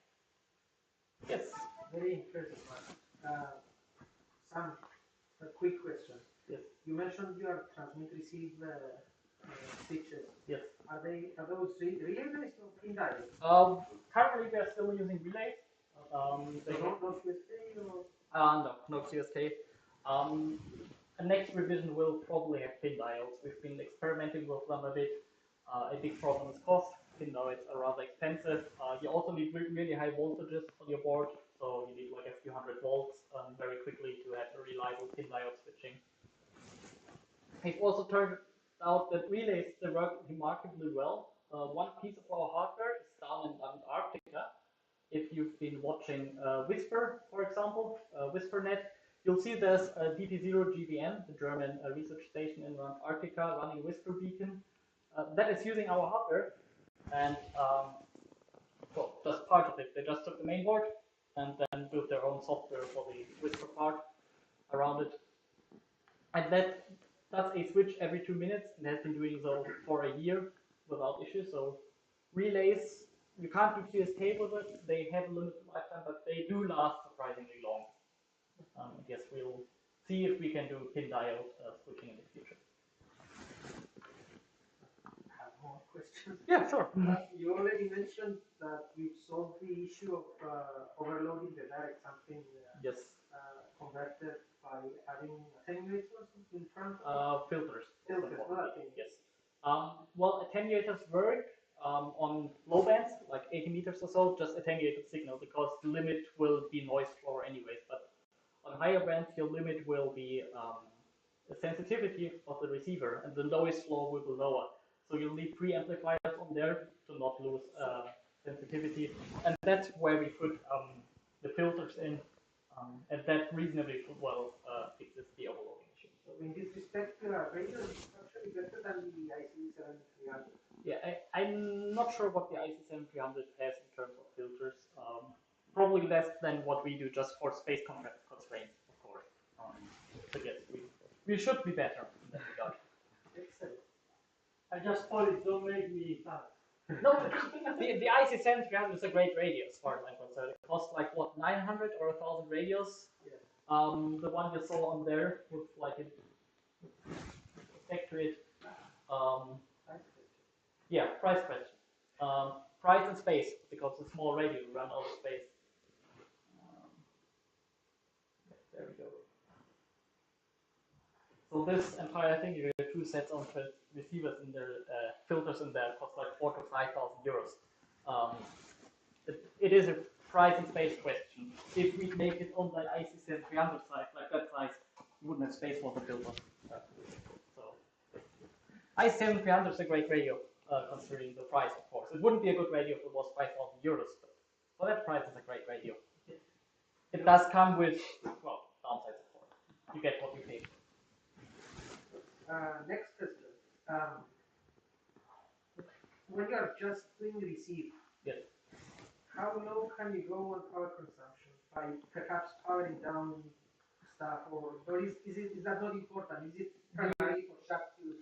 Yes. Very interesting one. Some quick question. Yes. You mentioned your transmit receive switches. Yes. Are those relay based or pin diodes? Currently we are still using relays. No QSK or? No QSK. The next revision will probably have pin diodes. We've been experimenting with them a bit. A big problem is cost. Pin diodes are rather expensive. You also need really high voltages on your board, so you need like a few hundred volts very quickly to have a reliable pin diode switching. It also turned out that relays, they work remarkably well. One piece of our hardware is down in Antarctica. If you've been watching Whisper, for example, WhisperNet, you'll see there's a DP0 GBN, the German research station in Antarctica, running Whisper beacon. That is using our hardware, and well, just part of it. They just took the main board and then built their own software for the Whisper part around it. And that does a switch every 2 minutes, and has been doing so for a year without issue. So relays, you can't do QSK with it. They have a limited lifetime, but they do last surprisingly long. Yes, we'll see if we can do pin diode switching in the future. Have more questions? Yeah, sure. You already mentioned that you solved the issue of overloading the direct sampling Yes. converter by adding attenuators in front. Filters. Filters, not yes. Well, attenuators work on low bands, like 80 meters or so, just attenuated signal, because the limit will be noise floor anyways. But on higher bands, your limit will be the sensitivity of the receiver, and the noise floor will be lower. So you'll need pre-amplifiers on there to not lose sensitivity, and that's where we put the filters in, and that reasonably well fixes the overloading issue. So in this respect, radio is actually better than the IC7300. Yeah, I'm not sure what the IC7300 has in terms of filters. Probably less than what we do, just for space constraints, of course. But yes, we should be better in that regard. Excellent. I just thought it, don't make me laugh. No, the IC7300 is a great radio as far as I'm concerned. It costs like what, 900 or 1,000 radios. Yeah. The one you saw on there with like a factory. Yeah, price question. Price and space, because it's a small radio, we run out of space. There we go. So this entire thing, you get 2 sets of receivers in there, filters in there, cost like 4,000 to 5,000 euros. It is a price and space question. If we make it on the IC7300 size, like that size, you wouldn't have space for the filter. So IC7300 is a great radio, considering the price, of course. It wouldn't be a good radio if it was 5,000 euros, but for that price, it's a great radio. It does come with, well, downsides, of course. You get what you pay. Next question. When you are just doing receive, yes, how low can you go on power consumption by perhaps powering down stuff, or is that not important? Is it primarily only for shack use.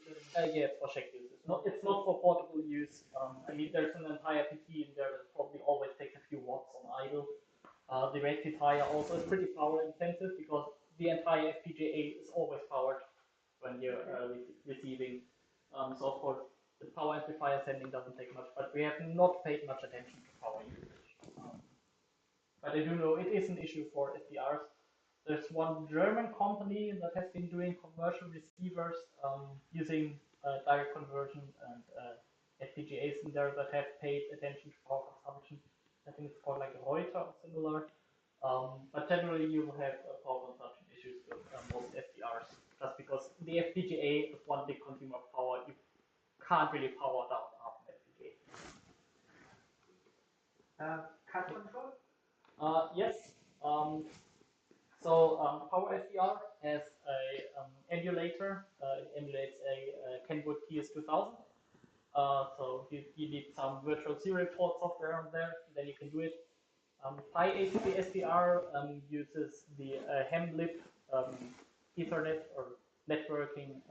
Yeah, for shack use. It's not for portable use. I mean, there's an entire PT in there that probably always takes a few watts on idle. The rectifier also is pretty power intensive because the entire FPGA is always powered when you're receiving. So of course, the power amplifier sending doesn't take much, but we have not paid much attention to power usage. But I do know it is an issue for SDRs. There's one German company that has been doing commercial receivers using direct conversion and FPGAs in there that have paid attention to power consumption. I think it's called like Reuter or similar. But generally, you will have power consumption issues with most SDRs, just because the FPGA is one big consumer of power. You can't really power down half an FPGA. CAD control? Yes. Power SDR has a emulator. It emulates a Kenwood TS2000. So you need some virtual serial port software on there, then you can do it. PyHP SDR uses the Hemlib Ethernet or networking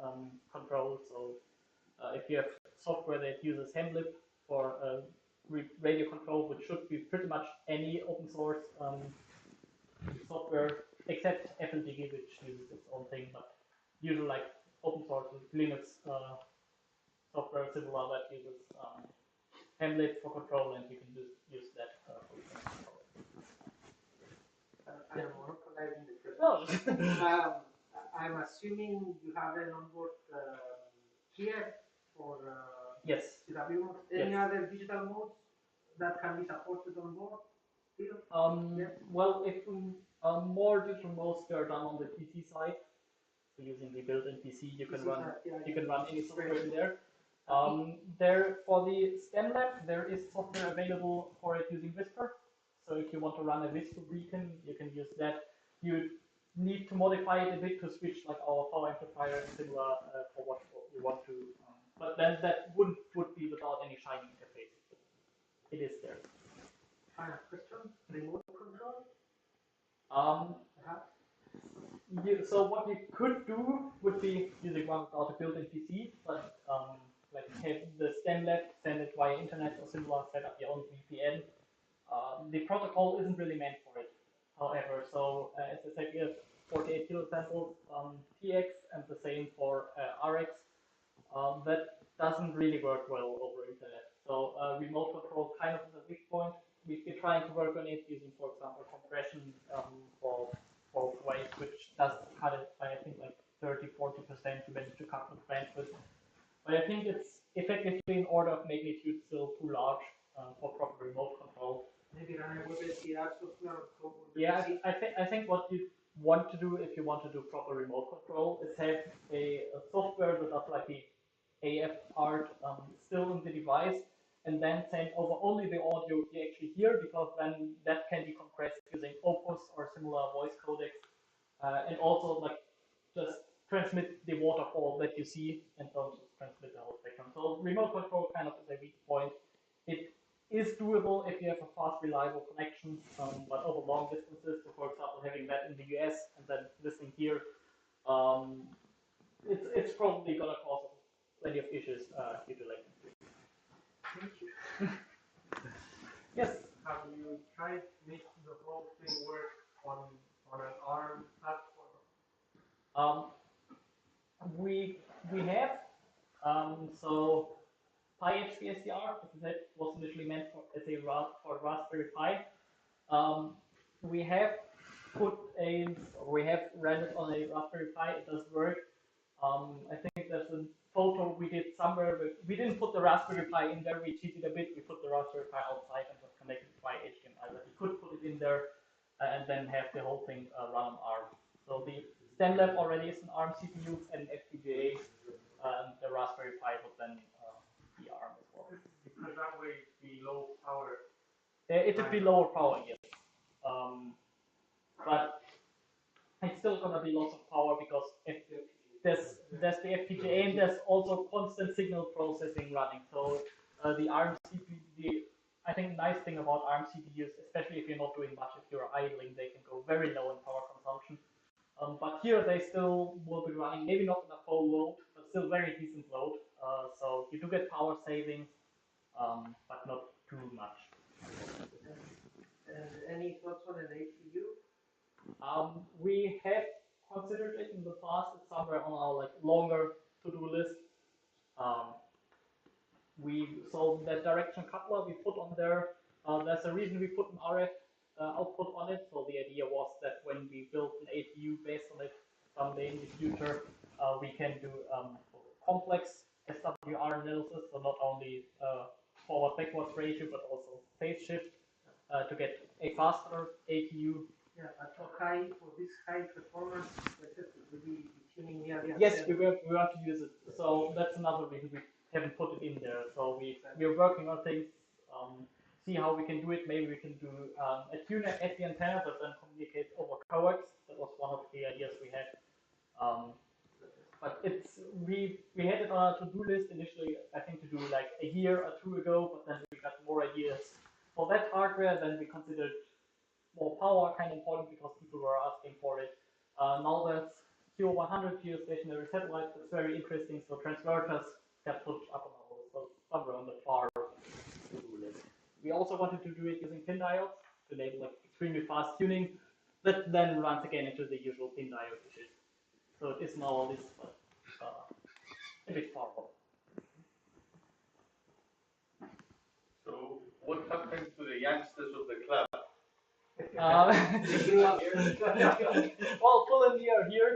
control. So if you have software that uses Hemlib for radio control, which should be pretty much any open source software except FLDG, which uses its own thing, but usually like open source Linux software similar that uses Hemlib for control, and you can just use that for your control. I am monopolizing the question. No. I'm assuming you have an onboard here for Yes. CW modes. Any other digital modes that can be supported on board? Still? Well, if more digital modes are done on the PC side, so using the built-in PC, you can run any software in there. There for the StemLab, there is software available for it using Whisper. So if you want to run a Whisper beacon, you can use that. You need to modify it a bit to switch like our power amplifier and similar for what you want to. But then that would be without any shiny interface. It is there. Final question. Remote control. So what you could do would be using one without a built-in PC, but like have the StemLab, send it via internet or similar, set up your own VPN. The protocol isn't really meant for it, however. So as I said, we have 48 kilosamples TX and the same for RX. That doesn't really work well over internet. So remote control kind of is a weak point. We've been trying to work on it using, for example, compression for waves, which does cut it by I think like 30–40%. You manage to cut the bandwidth. But I think it's effectively an order of magnitude still too large for proper remote control. Maybe run a WebSDR software. Yeah, I think what you want to do if you want to do proper remote control is have a software that does like the AF part still in the device, and then send over only the audio you actually hear, because then that can be compressed using Opus or similar voice codecs, and also like just transmit the waterfall that you see and don't just transmit the whole spectrum. So remote control kind of is a weak point. It is doable if you have a fast, reliable connection, but over long distances, so for example, having that in the US and then listening here, it's probably going to cause plenty of issues due to latency. Thank you. Yes. Have you tried making the whole thing work on an ARM platform? We have. So PyHP SDR, as I said, was initially meant for Raspberry Pi. We have ran it on a Raspberry Pi. It does work. I think there's a photo we did somewhere, but we didn't put the Raspberry Pi in there. We cheated a bit. We put the Raspberry Pi outside and just connected by HDMI. But we could put it in there and then have the whole thing run on ARM. So the StemLab already is an ARM CPU and an FPGA, and the Raspberry Pi would then be ARM as well. Because that way it'd be low power. It would be lower power, yes. But it's still going to be lots of power because there's the FPGA and there's also constant signal processing running. So the ARM CPU, I think the nice thing about ARM CPUs, especially if you're not doing much, if you're idling, they can go very low in power consumption. But here they still will be running, maybe not in a full load, but still very decent load. So you do get power savings, but not too much. And any thoughts on an APU? We have considered it in the past. It's somewhere on our longer to-do list. So that direction coupler we put on there. There's a reason we put an RF output on it. So the idea was that when we build an APU based on it someday in the future, we can do complex SWR analysis. So not only forward-backwards ratio, but also phase shift to get a faster APU. Yeah, but for this high performance, will be tuning near the Yes, we want to use it. So that's another reason we haven't put it in there. So we're working on things, see how we can do it. Maybe we can do a tuner at the antenna that then communicates over coax. That was one of the ideas we had. But we had it on our to-do list initially, I think, to do like a year or two ago, but then we got more ideas for that hardware. Then we considered more power kind of important because people were asking for it. Now that's QO100 geostationary satellite. That's very interesting. So transverters got put up on our list, so somewhere on the far to-do list. We also wanted to do it using pin diodes to enable extremely fast tuning. That then runs again into the usual pin diode issues. So it is now on this, but a bit far off. So what happened to the youngsters of the club? Well, full in the air here.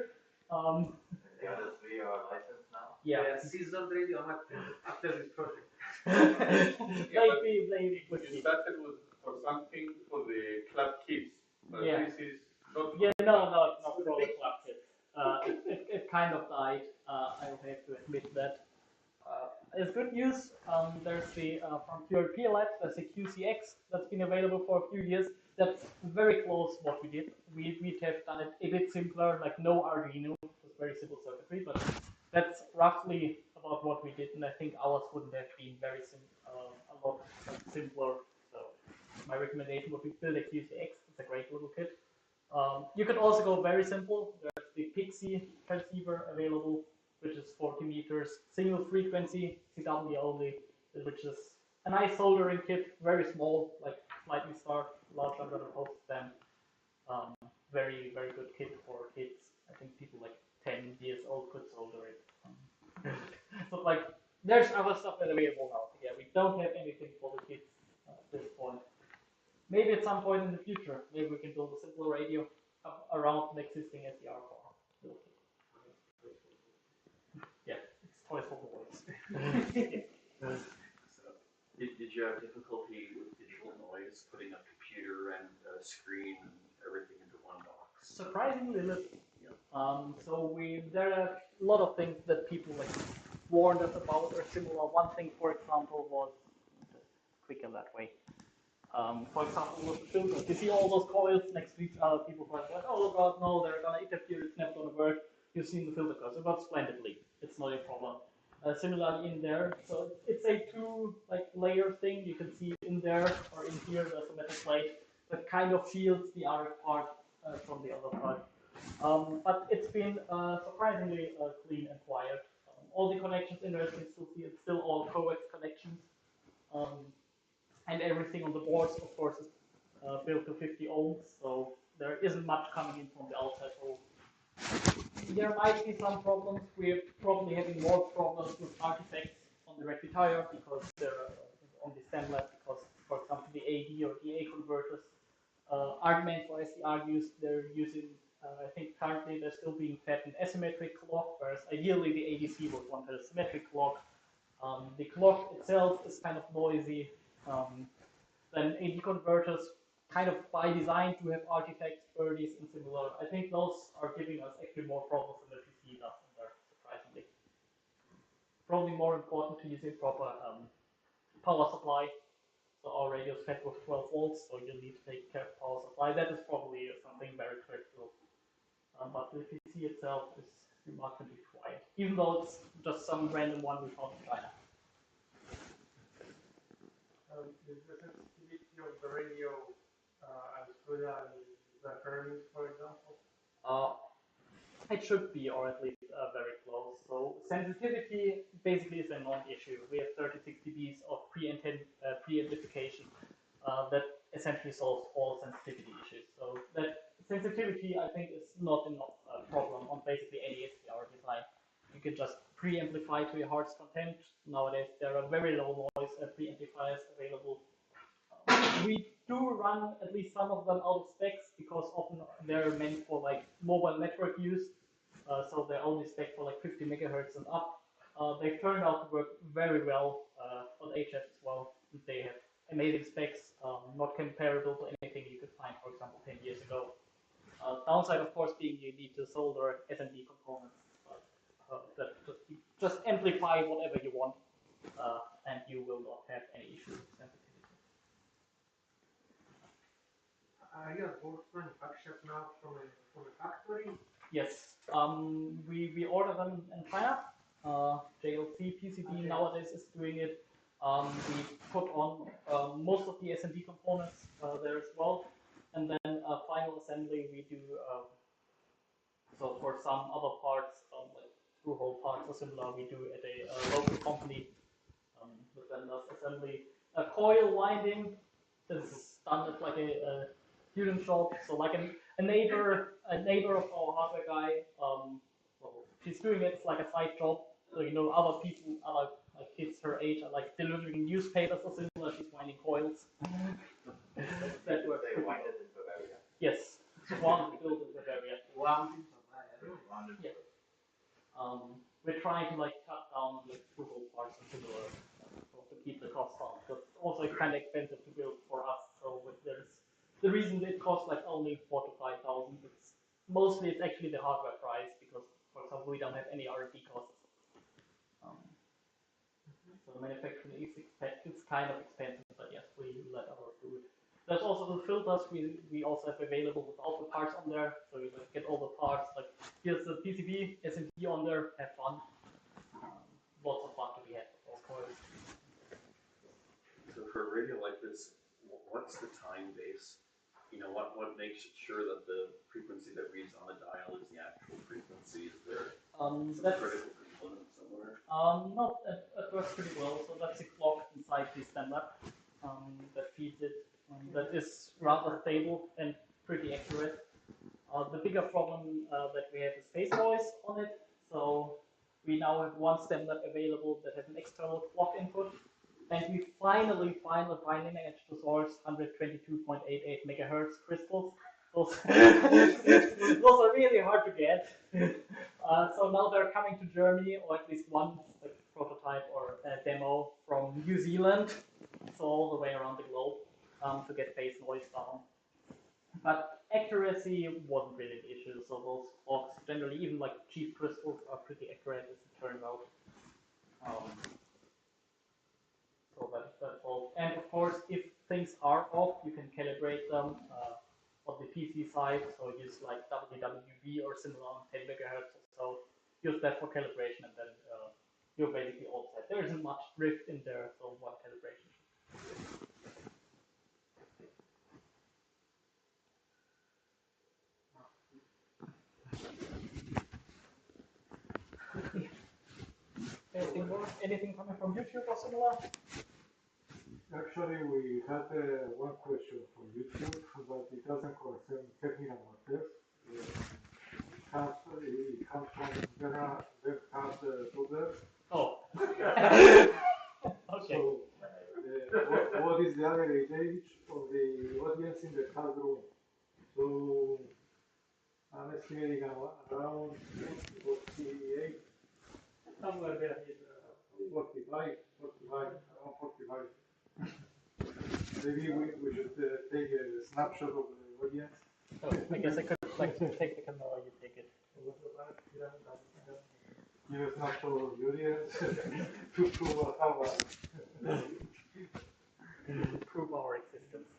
They honestly are licensed now. Yeah. Seasoned radio after this project. Maybe You started for something for the club kids, but Yeah. this is not. Yeah, no, not for the club kids. It kind of died. I will have to admit that. It's good news. There's the from QRP Labs. There's the QCX that's been available for a few years. That's very close what we did. We'd have done it a bit simpler, like no Arduino, just very simple circuitry. But that's roughly about what we did, and I think ours wouldn't have been a lot simpler. So my recommendation would be build a QCX. It's a great little kit. You could also go very simple. There's the Pixi Transceiver available, which is 40 meters, single frequency, CW only, which is a nice soldering kit, very small, like slightly larger than a post stem. Very, very good kit for kids. I think people like 10 years old could solder it. So there's other stuff available now. Yeah, we don't have anything for the kids at this point. Maybe at some point in the future, maybe we can build a simpler radio around an existing Sdr core. Yeah, it's toys for boys. So, did you have difficulty with digital noise, putting a computer and a screen and everything into one box? Surprisingly little. So there are a lot of things that people warned us about or similar. One thing, for example, was quicker that way. For example, with the filters, you see all those coils next to each other. People were like, "Oh God, no, they're gonna interfere. It's never gonna work." You've seen the filter coils; it works splendidly. It's not a problem. Similarly in there, so it's a two-layer thing. You can see in there or in here there's a metal plate that kind of shields the RF part from the other part. But it's been surprisingly clean and quiet. All the connections, interesting, still see it's still all coax connections. And everything on the boards, of course, is built to 50 ohms, so there isn't much coming in from the outside. So there might be some problems. We're probably having more problems with artifacts on the rectifier because they're on the stem lab because, for example, the AD or DA converters argument for SDR use, they're using, I think currently they're still being fed an asymmetric clock, whereas ideally the ADC would want a symmetric clock. The clock itself is kind of noisy. Then AD converters kind of by design to have artifacts, birdies, and similar. I think those are giving us actually more problems than the PC does in there, surprisingly. Probably more important to use a proper power supply. So our radio is fed with 12 volts, so you need to take care of power supply. That is probably something very critical. But the PC itself is remarkably quiet, even though it's just some random one we found in China. Is the sensitivity of the radio as good as the Hermes, for example? It should be, or at least very close. So sensitivity basically is a non-issue. We have 36 dBs of pre-amplification that essentially solves all sensitivity issues. So that sensitivity, I think, is not a problem on basically any Sdr design. You can just pre-amplify to your heart's content. Nowadays, there are very low noise pre-amplifiers available. We do run at least some of them out of specs because often they're meant for like mobile network use. So they're only spec for like 50 megahertz and up. They've turned out to work very well on HF as well. They have amazing specs, not comparable to anything you could find, for example, 10 years ago. Downside, of course, being you need to solder SMD components that just amplify whatever you want, and you will not have any issues with sensitivity. Are your boards manufactured now from a factory? Yes, we order them in China. JLC PCB nowadays is doing it. We put on most of the SMD components there as well, and then final assembly we do. So for some other parts, like through-hole parts or similar, we do at a local company with vendors assembly. A coil winding is done at like a student shop, so like a neighbor of our hardware guy. Well, she's doing it like a side job. So you know, other people, other like kids her age are like delivering newspapers or similar. She's winding coils. That works. They wind it in Bavaria. Yes, one built in Bavaria. Yeah. We're trying to like cut down like through-hole parts and similar to keep the cost down. But it's also kind of expensive to build for us. So there's the reason it costs like only 4,000 to 5,000. It's actually the hardware price because, for example, we don't have any R&D costs. So the manufacturing is kind of expensive, but yes, we let others do it. There's also the filters we also have available with all the parts on there, so you get all the parts. Like here's the PCB, SMD on there. Have fun. Lots of fun to be had, of course. So for a radio like this, what's the time base? You know, what makes it sure that the frequency that reads on the dial is the actual frequency? Is there some critical component somewhere? No, it works pretty well. So that's a clock inside the stand-up that feeds it. That is rather stable and pretty accurate. The bigger problem that we have is phase noise on it. So we now have one stand-up available that has an external clock input. And we finally managed to source 122.88 megahertz crystals. Those are really hard to get. So now they're coming to Germany, or at least one like, prototype or demo from New Zealand, so all the way around the globe to get phase noise down. But accuracy wasn't really the issue. So those clocks generally, even like cheap crystals, are pretty accurate as it turns out. So that's all. And of course, if things are off, you can calibrate them on the PC side. So use like WWB or similar on 10 megahertz or so. Use that for calibration, and then you're basically all set. There isn't much drift in there, so one calibration. Anything coming from YouTube or similar? Actually, we had one question from YouTube, but it doesn't concern technical matters. It comes from Bernard Douglas. Oh. Okay. So, what is the average age of the audience in the classroom? So, I'm estimating around 48. Somewhere there. 45, around 45. Maybe we should take a snapshot of the audience. So I guess I could like take the camera or you take it. Give a snapshot of the audience to prove Prove our existence.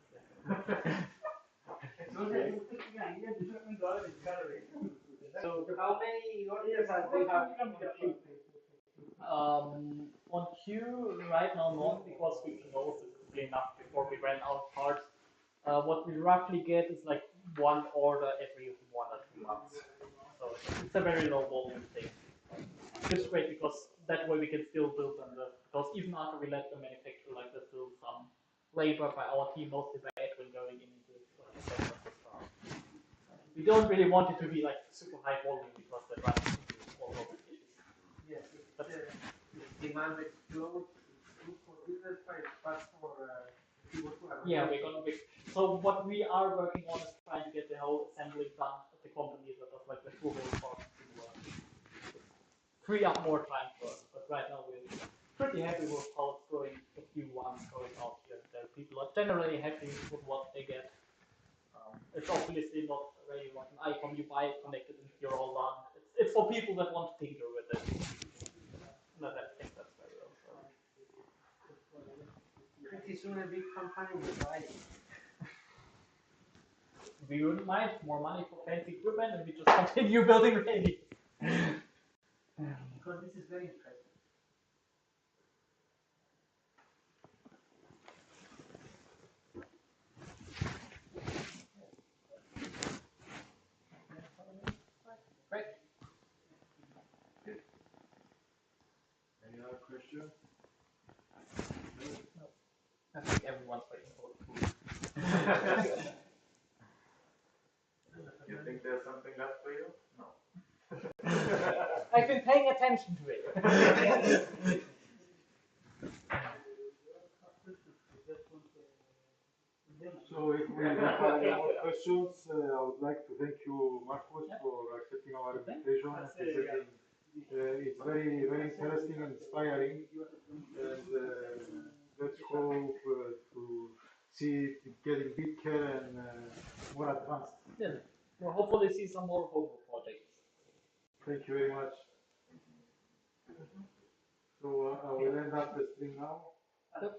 So how many audience do you have on Q? On Q right now not, because we closed it quickly enough before we ran out of parts. What we roughly get is like one order every 1 or 2 months. So it's a very low volume thing. Which is great because that way we can still build them. Because even after we let them manufacture, like there's still some labor by our team, mostly by Edwin, going into assessments as well. We don't really want it to be like super high volume because that runs into all of the issues. Yes, if demand explodes, it's good for business, but it's bad for people who are. Yeah, we're gonna be. So what we are working on is trying to get the whole assembly done at the company that does like the full whole part to free up more time for us. But right now we're pretty happy with how it's going. A few ones going out here. There people are generally happy with what they get. It's obviously not really like an icon you buy it connected and you're all done. It's for people that want to tinker with it. And I think that's very well. So. Pretty soon a big company will buy it. We wouldn't mind more money for fancy equipment and we just continue building radios. Because this is very interesting. Great. Any other question? No. I think everyone's waiting for the food. You think there's something left for you? No. I've been paying attention to it. So if we have any more questions, I would like to thank you, Markus, for accepting our invitation and presenting. It's very, very interesting and inspiring, and let's hope to see it getting bigger and more advanced. Yeah. We'll hopefully see some more Homebrewing projects. Thank you very much. So I will end up the stream now. Yep.